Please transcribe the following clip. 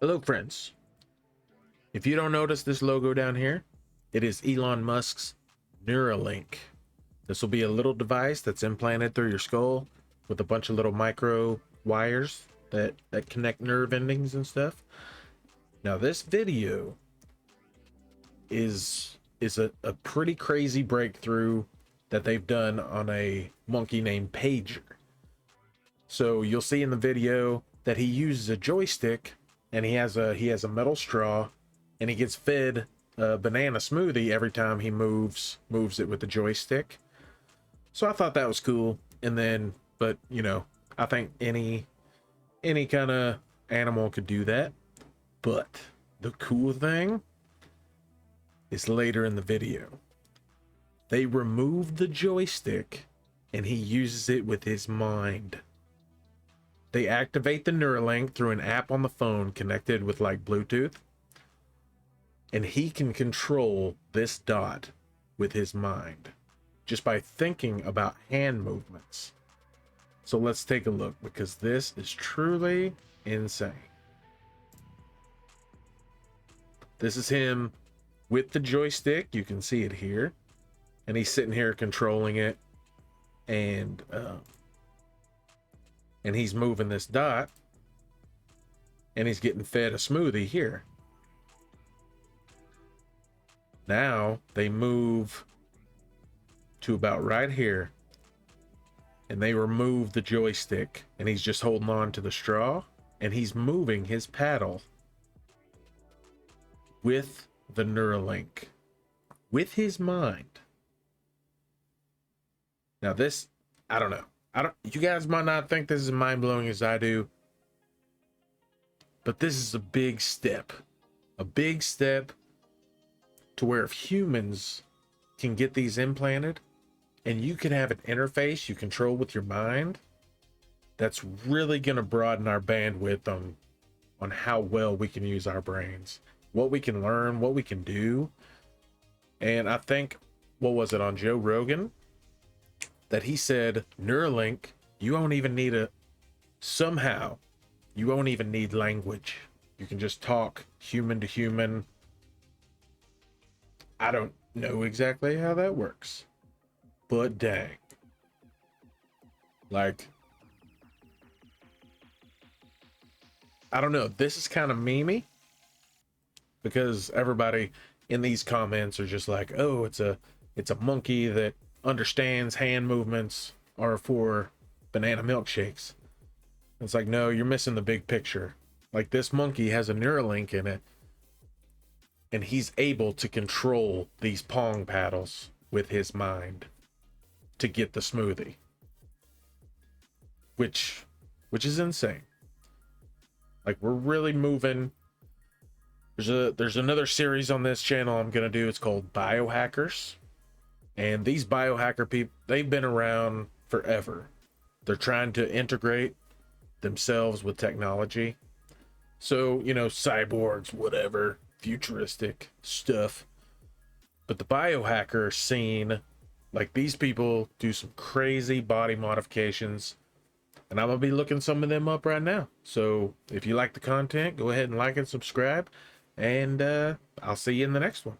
Hello friends. If you don't notice this logo down here, it is Elon Musk's Neuralink. This will be a little device that's implanted through your skull with a bunch of little micro wires that connect nerve endings and stuff. Now this video is a pretty crazy breakthrough that they've done on a monkey named Pager. So you'll see in the video that he uses a joystick and he has a metal straw and he gets fed a banana smoothie every time he moves it with the joystick. So I thought that was cool. And then, but you know, I think any kind of animal could do that. But the cool thing is later in the video. They removed the joystick and he uses it with his mind. They activate the Neuralink through an app on the phone connected with like Bluetooth. And he can control this dot with his mind just by thinking about hand movements. So let's take a look because this is truly insane. This is him with the joystick. You can see it here. And he's sitting here controlling it. And he's moving this dot. And he's getting fed a smoothie here. Now they move to about right here. And they remove the joystick. And he's just holding on to the straw. And he's moving his paddle with the Neuralink. With his mind. Now this, I don't know. You guys might not think this is mind-blowing as I do. But this is a big step. A big step to where if humans can get these implanted and you can have an interface you control with your mind, that's really going to broaden our bandwidth on how well we can use our brains, what we can learn, what we can do. And I think, what was it on Joe Rogan? That he said, Neuralink, you won't even need you won't even need language. You can just talk human to human. I don't know exactly how that works, but dang. Like, I don't know. This is kind of memey because everybody in these comments are just like, oh, it's a monkey that understands hand movements are for banana milkshakes. It's like, no, you're missing the big picture. Like, this monkey has a Neuralink in it and he's able to control these pong paddles with his mind to get the smoothie, which is insane. Like, we're really moving. There's another series on this channel I'm gonna do. It's called Biohackers. And these biohacker people, they've been around forever. They're trying to integrate themselves with technology. So, you know, cyborgs, whatever, futuristic stuff. But the biohacker scene, like, these people do some crazy body modifications. And I'm going to be looking some of them up right now. So if you like the content, go ahead and like and subscribe. And I'll see you in the next one.